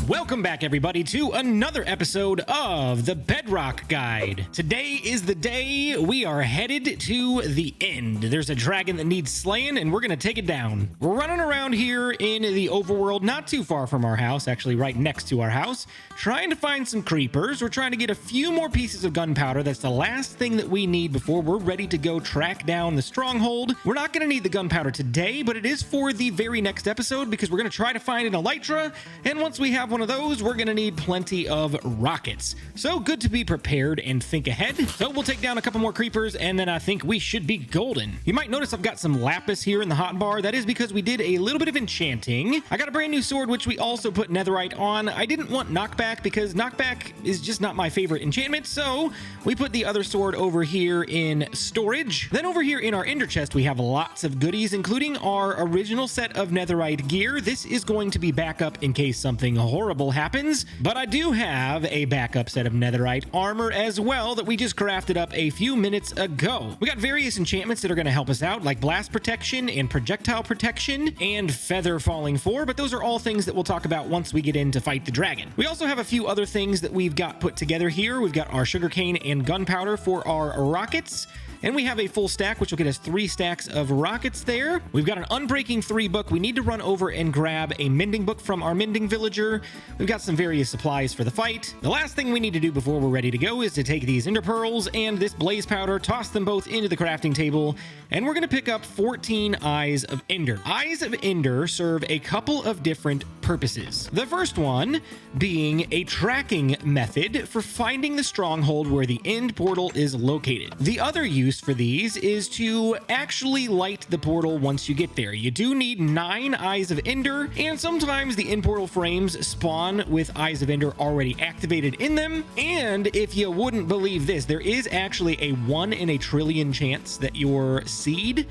Welcome back, everybody, to another episode of the Bedrock Guide. Today is the day we are headed to the end. There's a dragon that needs slaying, and we're going to take it down. We're running around here in the overworld, not too far from our house, actually right next to our house, trying to find some creepers. We're trying to get a few more pieces of gunpowder. That's the last thing that we need before we're ready to go track down the stronghold. We're not going to need the gunpowder today, but it is for the very next episode because we're going to try to find an elytra, and once we have one of those, we're going to need plenty of rockets. So good to be prepared and think ahead. So we'll take down a couple more creepers, and then I think we should be golden. You might notice I've got some lapis here in the hotbar. That is because we did a little bit of enchanting. I got a brand new sword, which we also put netherite on. I didn't want knockback because knockback is just not my favorite enchantment, so we put the other sword over here in storage. Then over here in our ender chest, we have lots of goodies, including our original set of netherite gear. This is going to be backup in case something horrible happens, but I do have a backup set of netherite armor as well that we just crafted up a few minutes ago. We got various enchantments that are going to help us out, like blast protection and projectile protection and feather falling 4, but those are all things that we'll talk about once we get in to fight the dragon. We also have a few other things that we've got put together here. We've got our sugarcane and gunpowder for our rockets, and we have a full stack, which will get us 3 stacks of rockets there. We've got an Unbreaking 3 book. We need to run over and grab a mending book from our mending villager. We've got some various supplies for the fight. The last thing we need to do before we're ready to go is to take these ender pearls and this blaze powder, toss them both into the crafting table, and we're going to pick up 14 Eyes of Ender. Eyes of Ender serve a couple of different purposes. The first one being a tracking method for finding the stronghold where the end portal is located. The other use for these is to actually light the portal once you get there. You do need 9 Eyes of Ender, and sometimes the end portal frames spawn with Eyes of Ender already activated in them. And if you wouldn't believe this, there is actually a 1 in a trillion chance that your seed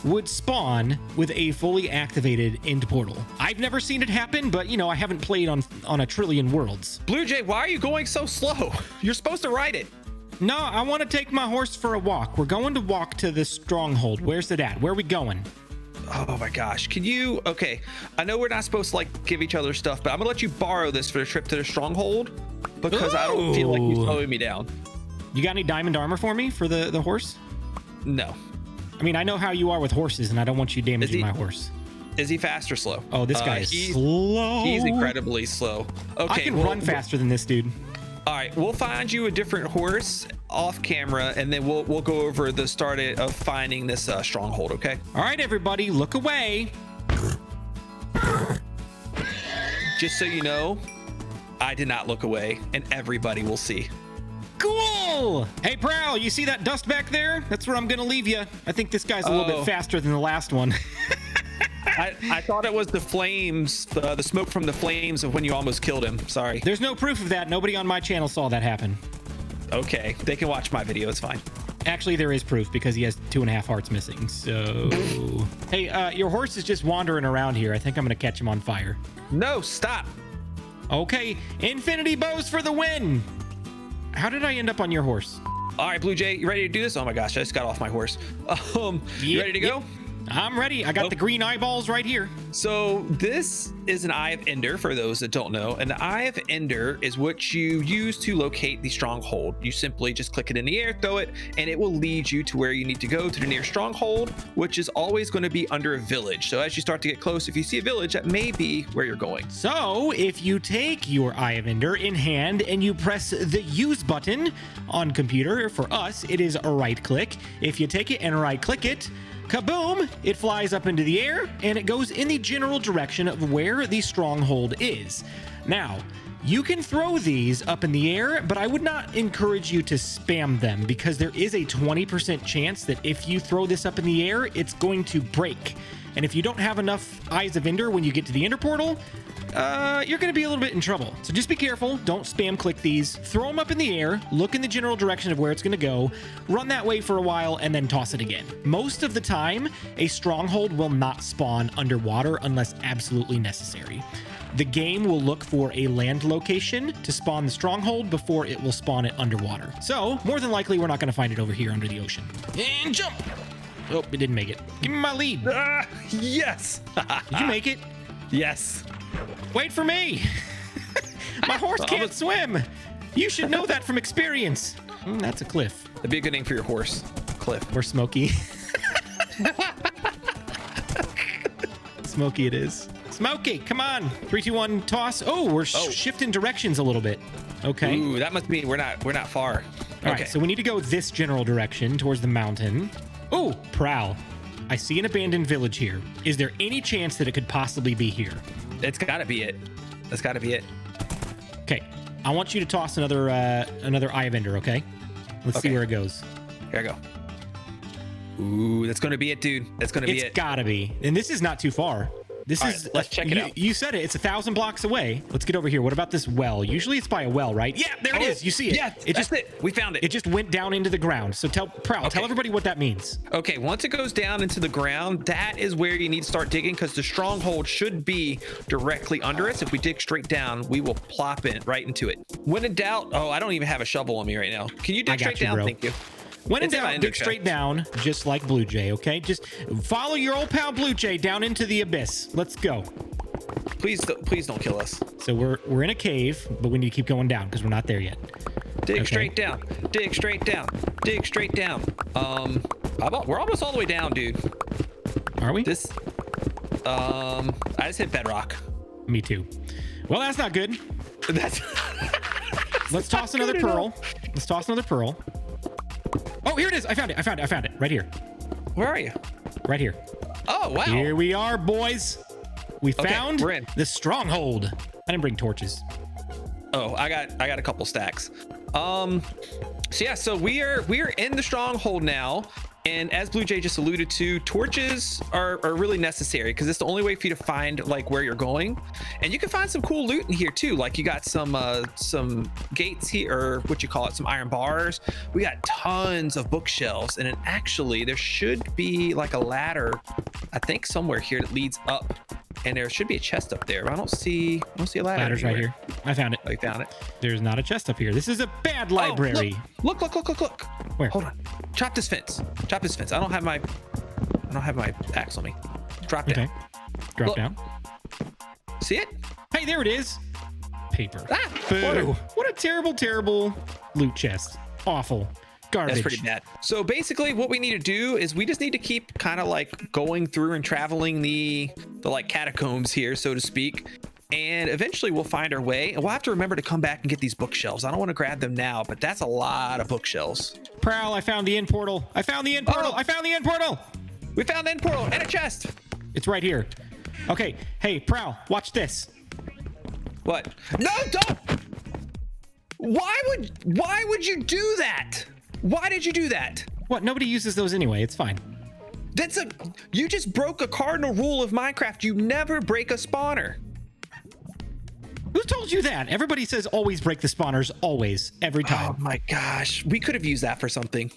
would spawn with a fully activated end portal. I've never seen it happen, but you know, I haven't played on a trillion worlds. Blue Jay, why are you going so slow? You're supposed to ride it. No, I want to take my horse for a walk. We're going to walk to the stronghold. Where's it at? Where are we going? Oh my gosh. Can you, okay, I know we're not supposed to like give each other stuff, but I'm gonna let you borrow this for the trip to the stronghold because I don't feel like you're slowing me down. You got any diamond armor for me for the horse? No. I mean, I know how you are with horses, and I don't want you damaging my horse. Is he fast or slow? Oh, this guy is slow. He's incredibly slow. Okay, I can run faster than this dude. All right, we'll find you a different horse off camera, and then we'll go over the start of finding this stronghold, okay? All right, everybody, look away. Just so you know, I did not look away, and everybody will see. Cool. Hey, Prowl, you see that dust back there? That's where I'm going to leave you. I think this guy's a little bit faster than the last one. I thought it was the flames, the smoke from the flames of when you almost killed him. Sorry. There's no proof of that. Nobody on my channel saw that happen. Okay, they can watch my video. It's fine. Actually, there is proof because he has 2.5 hearts missing. So, hey, your horse is just wandering around here. I think I'm going to catch him on fire. No, stop. Okay, infinity bows for the win. How did I end up on your horse? All right, Blue Jay, you ready to do this? Oh my gosh, I just got off my horse. You ready to go? I'm ready. I got the green eyeballs right here. So this is an Eye of Ender for those that don't know. And the Eye of Ender is what you use to locate the stronghold. You simply just click it in the air, throw it, and it will lead you to where you need to go to the nearest stronghold, which is always going to be under a village. So as you start to get close, if you see a village, that may be where you're going. So if you take your Eye of Ender in hand and you press the use button on computer, for us, it is a right click. If you take it and right click it, kaboom, it flies up into the air and it goes in the general direction of where the stronghold is. Now, you can throw these up in the air, but I would not encourage you to spam them because there is a 20% chance that if you throw this up in the air, it's going to break. And if you don't have enough Eyes of Ender when you get to the Ender portal, you're going to be a little bit in trouble. So just be careful. Don't spam click these. Throw them up in the air. Look in the general direction of where it's going to go. Run that way for a while and then toss it again. Most of the time, a stronghold will not spawn underwater unless absolutely necessary. The game will look for a land location to spawn the stronghold before it will spawn it underwater. So more than likely, we're not going to find it over here under the ocean. And jump! Oh, it didn't make it. Give me my lead. Yes. Did you make it? Yes. Wait for me. My horse can't swim. You should know that from experience. That's a cliff. That'd be a good name for your horse. Cliff. Or Smokey. Smokey it is. Smokey, come on. 3, 2, 1, toss. Oh, we're shifting directions a little bit. Okay. Ooh, that must mean we're not far. All okay. right, so we need to go this general direction towards the mountain. Oh, Prowl. I see an abandoned village here. Is there any chance that it could possibly be here? It's got to be it. That's got to be it. Okay. I want you to toss another Eye of Ender, okay? Let's see where it goes. Here I go. Ooh, that's going to be it, dude. That's going to be it. It's got to be. And this is not too far. This is. Right, let's check it out. You said it. It's 1,000 blocks away. Let's get over here. What about this well? Usually it's by a well, right? Yeah, there it is. You see it. Yeah, that's it. We found it. It just went down into the ground. So tell everybody what that means. Okay, once it goes down into the ground, that is where you need to start digging because the stronghold should be directly under us. If we dig straight down, we will plop in right into it. When in doubt, I don't even have a shovel on me right now. Can you dig straight down? Bro. Thank you. When in doubt, dig straight down, just like Blue Jay, okay? Just follow your old pal Blue Jay down into the abyss. Let's go. Please don't kill us. So we're in a cave, but we need to keep going down because we're not there yet. Dig straight down. Dig straight down. Dig straight down. We're almost all the way down, dude. Are we? I just hit bedrock. Me too. Well, that's not good. That's. Let's toss another pearl. Let's toss another pearl. Oh, here it is. I found it. Right here. Where are you? Right here. Oh, wow. Here we are, boys. We found we're in. the stronghold. I didn't bring torches. Oh, I got a couple stacks. So we're in the stronghold now. And as Blue Jay just alluded to, torches are really necessary because it's the only way for you to find like where you're going. And you can find some cool loot in here too. Like you got some gates here, or what you call it, some iron bars. We got tons of bookshelves, and then actually there should be like a ladder, I think somewhere here that leads up. And there should be a chest up there. But I don't see a ladder. Ladder's right here. I found it. I found it. There's not a chest up here. This is a bad library. Look. Where? Hold on. Chop this fence. I don't have my axe on me. Drop down. Okay. Drop down. See it? Hey, there it is. Paper. Boo. What a terrible loot chest. Awful. Garbage. That's pretty bad. So basically what we need to do is we just need to keep kind of like going through and traveling the like catacombs here, so to speak. And eventually we'll find our way, and we'll have to remember to come back and get these bookshelves. I don't want to grab them now, but that's a lot of bookshelves. Prowl, I found the end portal. I found the end portal. We found the end portal and a chest. It's right here. Okay. Hey, Prowl, watch this. What? No, don't. Why would you do that? Why did you do that? What? Nobody uses those anyway. It's fine. You just broke a cardinal rule of Minecraft. You never break a spawner. Who told you that? Everybody says always break the spawners. Always. Every time. Oh my gosh. We could have used that for something.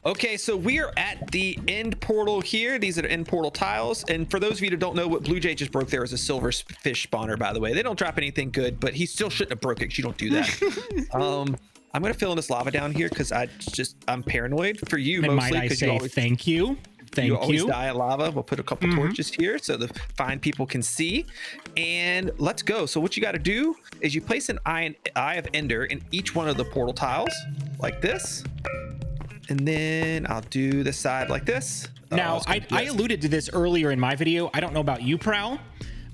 Okay, so we are at the end portal here. These are the end portal tiles. And for those of you that don't know, what Blue Jay just broke there was a silver fish spawner, by the way. They don't drop anything good, but he still shouldn't have broke it because you don't do that. I'm going to fill in this lava down here because I'm paranoid for you, and mostly. Might I say thank you. You always die in lava. We'll put a couple torches here so the fine people can see. And let's go. So what you got to do is you place an eye of Ender in each one of the portal tiles like this. And then I'll do the side like this. Now, I alluded to this earlier in my video. I don't know about you, Prowl,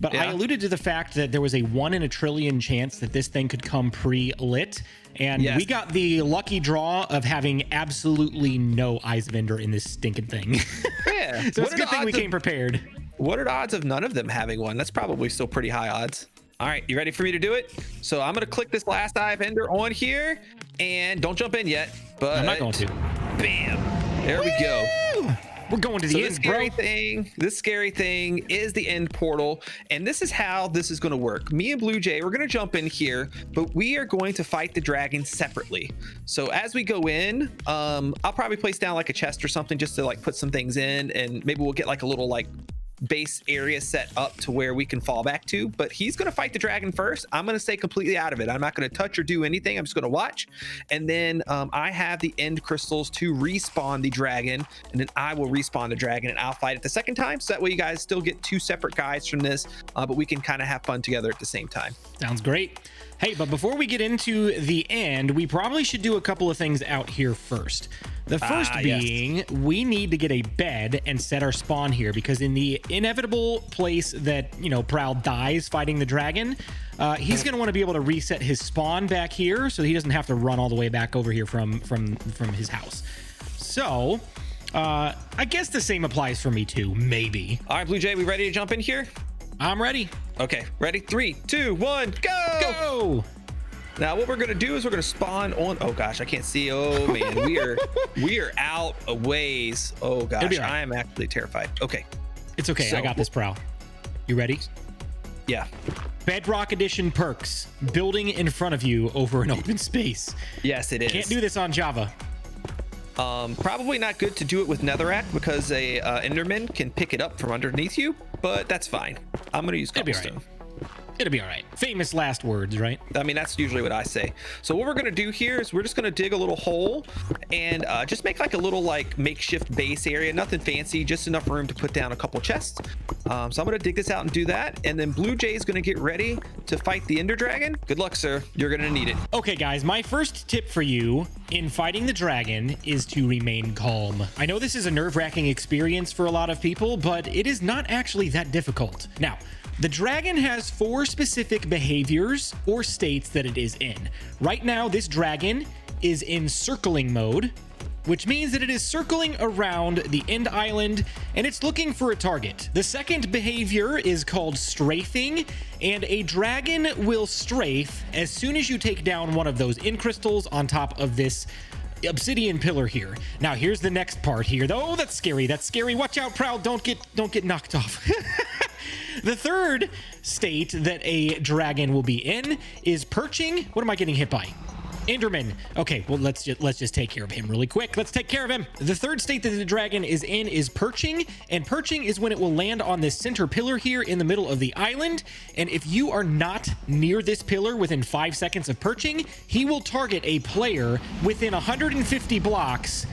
but I alluded to the fact that there was a 1 in a trillion chance that this thing could come pre-lit. And we got the lucky draw of having absolutely no Eyes of Ender in this stinking thing. Yeah. So it's a good thing we came prepared. What are the odds of none of them having one? That's probably still pretty high odds. All right, you ready for me to do it? So I'm going to click this last Eye of Ender on here. And don't jump in yet. But I'm not going to. Bam. There we go. We're going to the end, bro. This scary thing is the end portal, and this is how this is going to work. Me and Blue Jay, we're going to jump in here, but we are going to fight the dragon separately. So as we go in, I'll probably place down like a chest or something just to like put some things in, and maybe we'll get like a little like base area set up to where we can fall back to, but he's going to fight the dragon first. I'm going to stay completely out of it. I'm not going to touch or do anything. I'm just going to watch. And then I have the end crystals to respawn the dragon, and then I will respawn the dragon and I'll fight it the second time. So that way you guys still get two separate guides from this, but we can kind of have fun together at the same time. Sounds great. Hey, but before we get into the end, we probably should do a couple of things out here first. The first being, yes, we need to get a bed and set our spawn here, because in the inevitable place that, you know, Prowl dies fighting the dragon, he's going to want to be able to reset his spawn back here so he doesn't have to run all the way back over here from his house. So, I guess the same applies for me too, maybe. All right, Blue Jay, we ready to jump in here? I'm ready. Okay, ready? 3, 2, 1, go! Go! Now what we're gonna do is we're gonna spawn on. Oh gosh, I can't see. Oh man, we are out a ways. Oh gosh, right. I am actually terrified. Okay, it's okay. So, I got this, Prowl. You ready? Yeah. Bedrock edition perks. Building in front of you over an open space. Yes, it is. Can't do this on Java. Probably not good to do it with netherrack because a enderman can pick it up from underneath you, but that's fine. I'm gonna use cobblestone. It'll be all right. Famous last words, right? I mean, that's usually what I say. So what we're going to do here is we're just going to dig a little hole and just make like a little like makeshift base area. Nothing fancy, just enough room to put down a couple chests. So I'm going to dig this out and do that. And then Blue Jay is going to get ready to fight the Ender Dragon. Good luck, sir. You're going to need it. Okay, guys, my first tip for you in fighting the dragon is to remain calm. I know this is a nerve-wracking experience for a lot of people, but it is not actually that difficult. Now, the dragon has 4 specific behaviors or states that it is in. Right now, this dragon is in circling mode, which means that it is circling around the end island and it's looking for a target. The second behavior is called strafing, and a dragon will strafe as soon as you take down one of those end crystals on top of this obsidian pillar here. Now, here's the next part here. Oh, that's scary. That's scary. Watch out, Prowl. Don't get knocked off. The third state that a dragon will be in is perching. What am I getting hit by? Enderman. Okay, well, let's just take care of him really quick. Let's take care of him. The third state that the dragon is in is perching, and perching is when it will land on this center pillar here in the middle of the island. And if you are not near this pillar within 5 seconds of perching, he will target a player within 150 blocks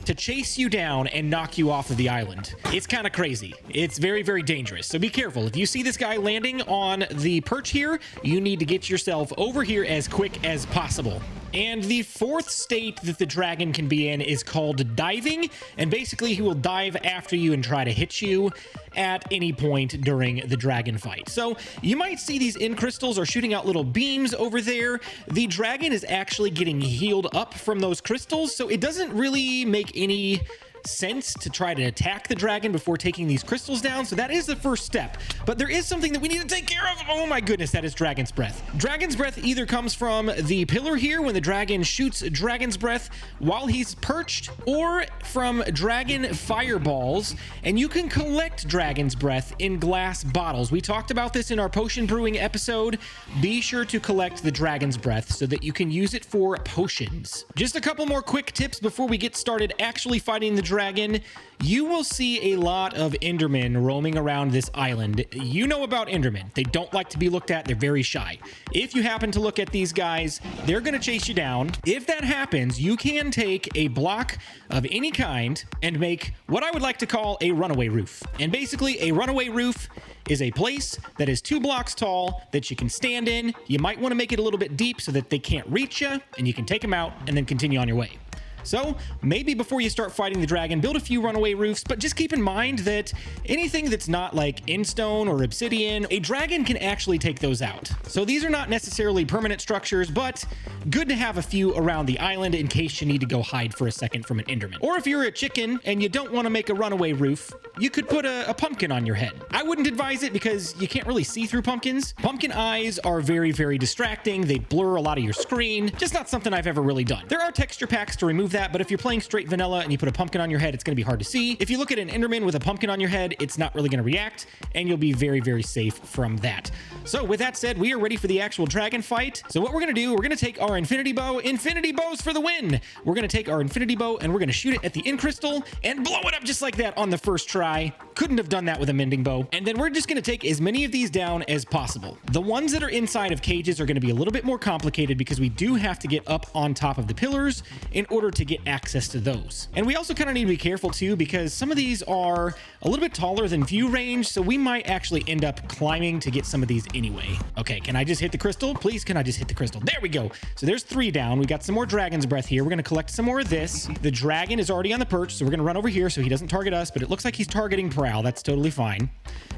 to chase you down and knock you off of the island. It's kind of crazy. It's very, very dangerous. So be careful. If you see this guy landing on the perch here, you need to get yourself over here as quick as possible. And the fourth state that the dragon can be in is called diving. And basically he will dive after you and try to hit you at any point during the dragon fight. So you might see these end crystals are shooting out little beams over there. The dragon is actually getting healed up from those crystals, so it doesn't really make any sense to try to attack the dragon before taking these crystals down. So that is the first step, but there is something that we need to take care of. Oh my goodness, that is Dragon's Breath. Dragon's Breath either comes from the pillar here when the dragon shoots Dragon's Breath while he's perched, or from dragon fireballs, and you can collect Dragon's Breath in glass bottles. We talked about this in our potion brewing episode. Be sure to collect the Dragon's Breath so that you can use it for potions. Just a couple more quick tips before we get started actually fighting the dragon. You will see a lot of Endermen roaming around this island. You know about Endermen. They don't like to be looked at. They're very shy. If you happen to look at these guys, they're going to chase you down. If that happens, you can take a block of any kind and make what I would like to call a runaway roof. And basically, a runaway roof is a place that is 2 blocks tall that you can stand in. You might want to make it a little bit deep so that they can't reach you, and you can take them out and then continue on your way. So maybe before you start fighting the dragon, build a few runaway roofs, but just keep in mind that anything that's not like endstone or obsidian, a dragon can actually take those out. So these are not necessarily permanent structures, but good to have a few around the island in case you need to go hide for a second from an enderman. Or if you're a chicken and you don't want to make a runaway roof, you could put a pumpkin on your head. I wouldn't advise it because you can't really see through pumpkins. Pumpkin eyes are very, very distracting. They blur a lot of your screen. Just not something I've ever really done. There are texture packs to remove remove that, but if you're playing straight vanilla and you put a pumpkin on your head, it's going to be hard to see. If you look at an Enderman with a pumpkin on your head, it's not really going to react, and you'll be very, very safe from that. So with that said, we are ready for the actual dragon fight. So what we're going to do, we're going to take our infinity bow. Infinity bows for the win. We're going to take our infinity bow and we're going to shoot it at the end crystal and blow it up just like that on the first try. Couldn't have done that with a mending bow. And then we're just going to take as many of these down as possible. The ones that are inside of cages are going to be a little bit more complicated because we do have to get up on top of the pillars in order to get access to those. And we also kind of need to be careful too, because some of these are a little bit taller than view range, so we might actually end up climbing to get some of these anyway. Okay, can I just hit the crystal? Please, can I just hit the crystal? There we go. So there's 3 down. We got some more dragon's breath here. We're going to collect some more of this. The dragon is already on the perch, so we're going to run over here so he doesn't target us, but it looks like he's targeting Prowl. That's totally fine.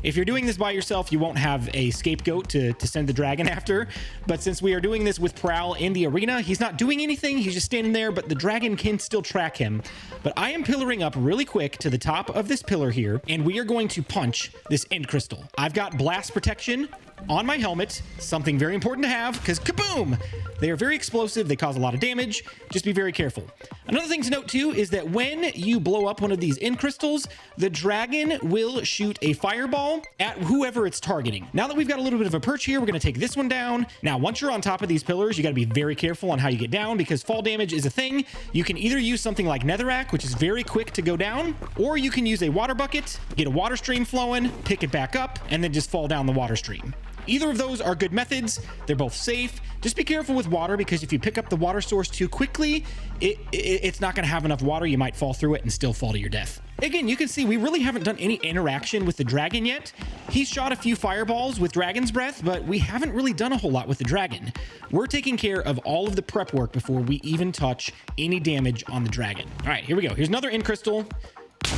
If you're doing this by yourself, you won't have a scapegoat to send the dragon after, but since we are doing this with Prowl in the arena, he's not doing anything. He's just standing there, but the dragon can still track him. But I am pillaring up really quick to the top of this pillar here, and we are going to punch this end crystal. I've got blast protection on my helmet, something very important to have, because kaboom! They are very explosive. They cause a lot of damage. Just be very careful. Another thing to note too is that when you blow up one of these end crystals, the dragon will shoot a fireball at whoever it's targeting. Now that we've got a little bit of a perch here, we're going to take this one down. Now, once you're on top of these pillars, you got to be very careful on how you get down because fall damage is a thing. You can either use something like netherrack, which is very quick to go down, or you can use a water bucket, get a water stream flowing, pick it back up, and then just fall down the water stream. Either of those are good methods. They're both safe. Just be careful with water because if you pick up the water source too quickly, it's not going to have enough water. You might fall through it and still fall to your death. Again, you can see we really haven't done any interaction with the dragon yet. He's shot a few fireballs with dragon's breath, but we haven't really done a whole lot with the dragon. We're taking care of all of the prep work before we even touch any damage on the dragon. All right, here we go. Here's another end crystal.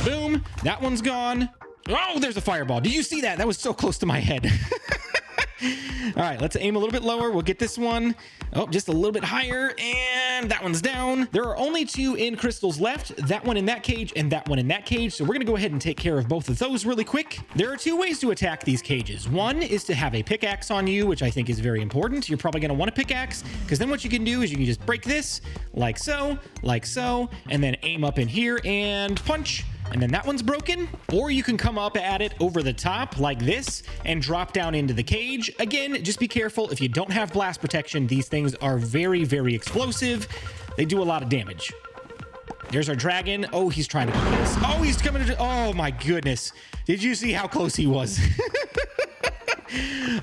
Boom. That one's gone. Oh, there's a fireball. Did you see that? That was so close to my head. All right, let's aim a little bit lower. We'll get this one. Oh, just a little bit higher. And that one's down. There are only 2 end crystals left. That one in that cage and that one in that cage. So we're going to go ahead and take care of both of those really quick. There are 2 ways to attack these cages. One is to have a pickaxe on you, which I think is very important. You're probably going to want a pickaxe because then what you can do is you can just break this like so, and then aim up in here and punch. And then that one's broken. Or you can come up at it over the top like this and drop down into the cage. Again, just be careful. If you don't have blast protection, these things are very, very explosive. They do a lot of damage. There's our dragon. Oh, he's trying to come at us. Oh, he's coming to... Oh, my goodness. Did you see how close he was?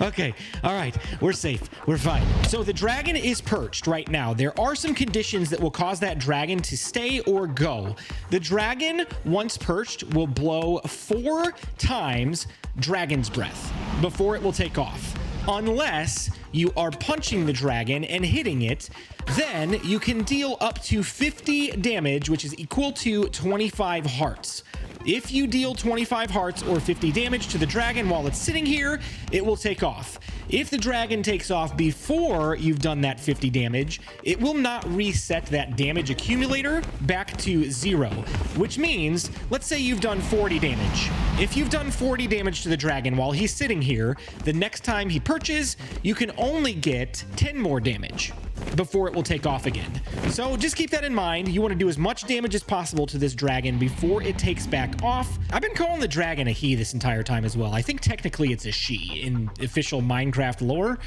Okay, all right, we're safe, we're fine. So the dragon is perched right now. There are some conditions that will cause that dragon to stay or go. The dragon, once perched, will blow 4 times dragon's breath before it will take off. Unless you are punching the dragon and hitting it, then you can deal up to 50 damage, which is equal to 25 hearts. If you deal 25 hearts or 50 damage to the dragon while it's sitting here, it will take off. If the dragon takes off before you've done that 50 damage, it will not reset that damage accumulator back to 0, which means, let's say you've done 40 damage. If you've done 40 damage to the dragon while he's sitting here, the next time he perches, you can only get 10 more damage before it will take off again. So just keep that in mind. You want to do as much damage as possible to this dragon before it takes back off. I've been calling the dragon a he this entire time as well. I think technically it's a she in official Minecraft lore.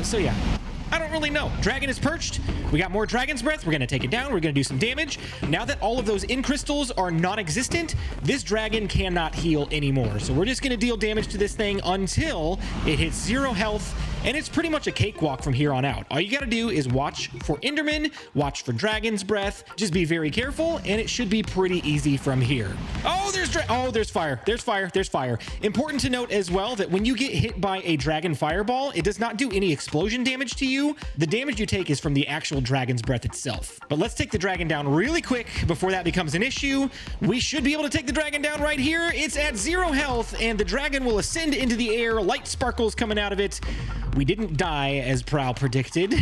So yeah. I don't really know. Dragon is perched. We got more dragon's breath. We're going to take it down. We're going to do some damage. Now that all of those end crystals are non-existent, this dragon cannot heal anymore. So we're just going to deal damage to this thing until it hits 0 health. And it's pretty much a cakewalk from here on out. All you got to do is watch for Enderman, watch for dragon's breath. Just be very careful, and it should be pretty easy from here. Oh, there's fire. There's fire. There's fire. Important to note as well that when you get hit by a dragon fireball, it does not do any explosion damage to you. The damage you take is from the actual dragon's breath itself. But let's take the dragon down really quick before that becomes an issue. We should be able to take the dragon down right here. It's at 0 health, and the dragon will ascend into the air. Light sparkles coming out of it. We didn't die as Prowl predicted.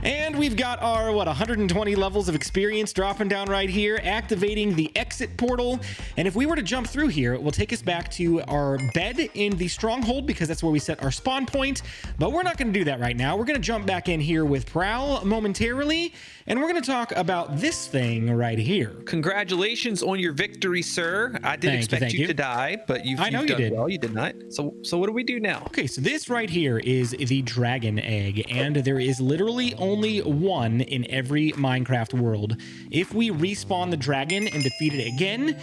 And we've got our, 120 levels of experience dropping down right here, activating the exit portal. And if we were to jump through here, it will take us back to our bed in the stronghold because that's where we set our spawn point. But we're not going to do that right now. We're going to jump back in here with Prowl momentarily, and we're going to talk about this thing right here. Congratulations on your victory, sir. I did expect you to die, but you've done well. You did not. So what do we do now? Okay, so this right here is the dragon egg, and there is literally only one in every Minecraft world. If we respawn the dragon and defeat it again,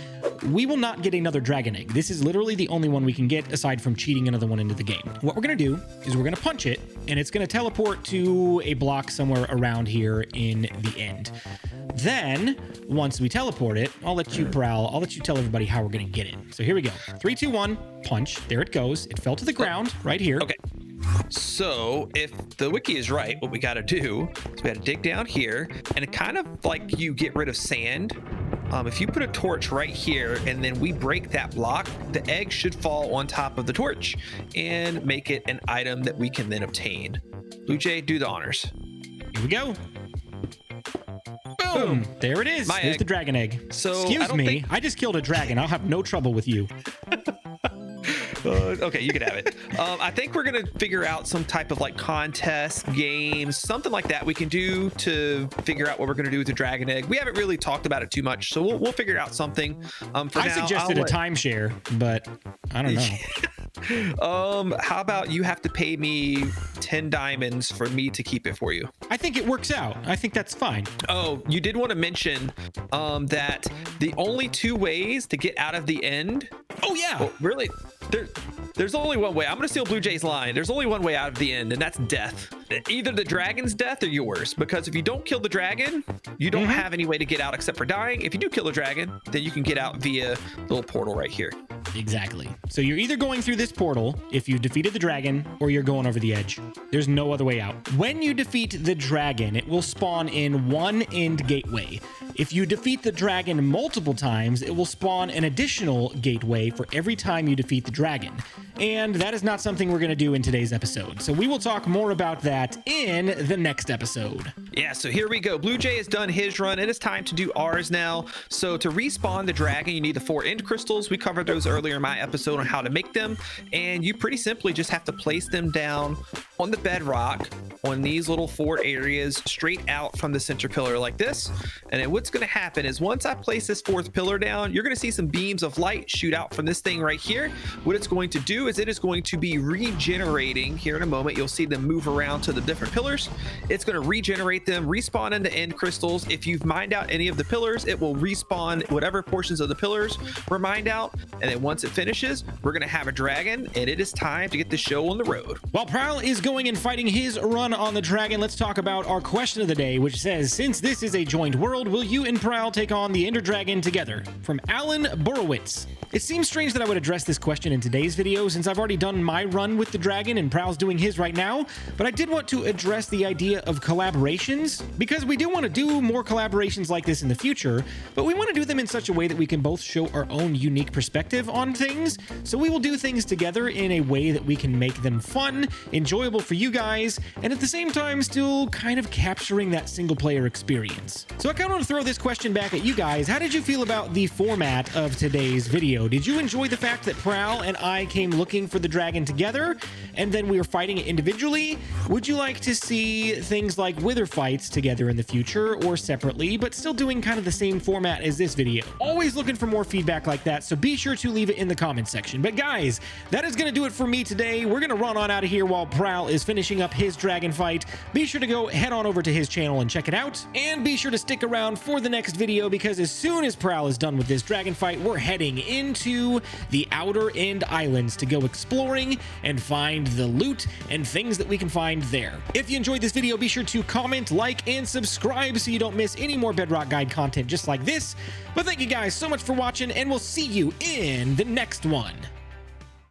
we will not get another dragon egg. This is literally the only one we can get aside from cheating another one into the game. What we're going to do is we're going to punch it, and it's going to teleport to a block somewhere around here in the end. Then, once we teleport it, I'll let you Prowl. I'll let you tell everybody how we're going to get it. So here we go. 3, 2, 1, punch. There it goes. It fell to the ground right here. Okay. So if the wiki is right, what we got to do is we got to dig down here, and it kind of like you get rid of sand. If you put a torch right here and then we break that block, the egg should fall on top of the torch and make it an item that we can then obtain. Blue Jay, do the honors. Here we go. Boom! There it is. There's the dragon egg. So excuse me, I just killed a dragon. I'll have no trouble with you. Okay, you can have it. I think we're gonna figure out some type of like contest games, something like that we can do to figure out what we're gonna do with the dragon egg. We haven't really talked about it too much, so we'll figure out something. I suggested a timeshare, but I don't know. How about you have to pay me 10 diamonds for me to keep it for you? I think it works out. I think that's fine. Oh, you did want to mention that the only 2 ways to get out of the end. Oh yeah. Well, really? There's only one way. I'm going to steal Blue Jay's line. There's only one way out of the end, and that's death. Either the dragon's death or yours, because if you don't kill the dragon, you don't have any way to get out except for dying. If you do kill the dragon, then you can get out via the little portal right here. Exactly. So you're either going through this portal if you defeated the dragon, or you're going over the edge. There's no other way out. When you defeat the dragon, it will spawn in one end gateway. If you defeat the dragon multiple times, it will spawn an additional gateway for every time you defeat the dragon. And that is not something we're going to do in today's episode. So we will talk more about that in the next episode. Yeah, so here we go. Blue Jay has done his run, and it's time to do ours now. So to respawn the dragon, you need the 4 end crystals. We covered those earlier in my episode on how to make them. And you pretty simply just have to place them down on the bedrock on these little 4 areas straight out from the center pillar like this. And then what's going to happen is once I place this 4th pillar down, you're going to see some beams of light shoot out from this thing right here. What it's going to do is it is going to be regenerating. Here in a moment, you'll see them move around to the different pillars. It's going to regenerate them, respawn into end crystals. If you've mined out any of the pillars, it will respawn whatever portions of the pillars were mined out. And then once it finishes, we're going to have a dragon, and it is time to get the show on the road. While Prowl is going and fighting his run on the dragon, let's talk about our question of the day, which says, since this is a joined world, will you and Prowl take on the Ender Dragon together? From Alan Borowitz. It seems strange that I would address this question in today's video since I've already done my run with the dragon and Prowl's doing his right now, but I did want to address the idea of collaborations because we do want to do more collaborations like this in the future, but we want to do them in such a way that we can both show our own unique perspective on things. So we will do things together in a way that we can make them fun, enjoyable for you guys, and at the same time still kind of capturing that single player experience. So I kind of want to throw this question back at you guys. How did you feel about the format of today's video? Did you enjoy the fact that Prowl and I came looking for the dragon together and then we were fighting it individually? Would you like to see things like wither fights together in the future or separately, but still doing kind of the same format as this video? Always looking for more feedback like that, so be sure to leave it in the comment section. But guys, that is going to do it for me today. We're going to run on out of here while Prowl is finishing up his dragon fight. Be sure to go head on over to his channel and check it out, and be sure to stick around for the next video because as soon as Prowl is done with this dragon fight, we're heading into the Outer End Islands to go exploring and find the loot and things that we can find there. If you enjoyed this video, be sure to comment, like, and subscribe so you don't miss any more Bedrock Guide content just like this. But thank you guys so much for watching, and we'll see you in the next one.